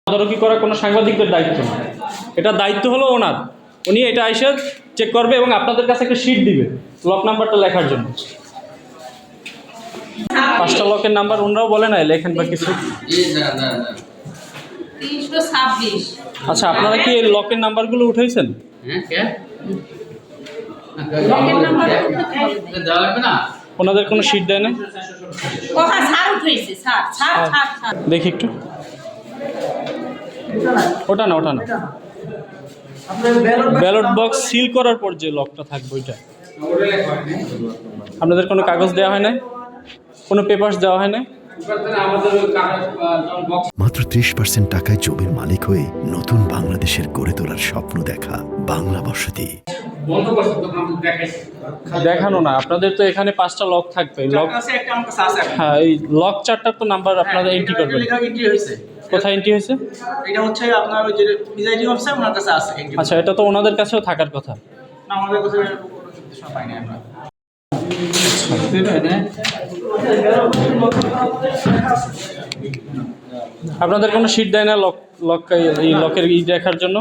তদারকি করা কোনো সাংবাদিকদের দায়িত্ব না, এটা দায়িত্ব হলো ওনার। উনি এটা এসে চেক করবে এবং আপনাদের কাছে একটা শিট দিবে লক নাম্বারটা লেখার জন্য। 5টা লকের নাম্বার ওনারাও বলে না লেখেন বা কিছু। আচ্ছা, আপনারা কি এই লকের নাম্বারগুলো উঠাইছেন? ওনাদের কোনো শিট দেয় না? দেখি একটু, ওটা না ওটা না, ব্যালট বক্স সিল করার পর যে লকটা থাকবে ওইটা। আপনাদের কোনো কাগজ দেওয়া হয় না, কোনো পেপারস দেওয়া হয় না? মাত্র 30% টাকায় জমির মালিক হয়ে নতুন বাংলাদেশের গড়ে তোলার স্বপ্ন দেখা বাংলা বসতি। দেখানো না, আপনাদের তো এখানে 5টা লক থাকবে। লক হ্যাঁ, এই লক 4টার তো নাম্বার আপনারা এন্ট্রি করবেন। কোথায় এন্ট্রি হয়েছে? এটা হচ্ছে আপনার ওই যে প্রিজাইডিং অফিসার ওনার কাছে আছে। আচ্ছা, এটা তো ওনাদের কাছেও থাকার কথা। না, আমাদের কাছে পাই না আমরা। আপনাদের কোনো শিট দেয় না লক লক এই লকের ই দেখার জন্য?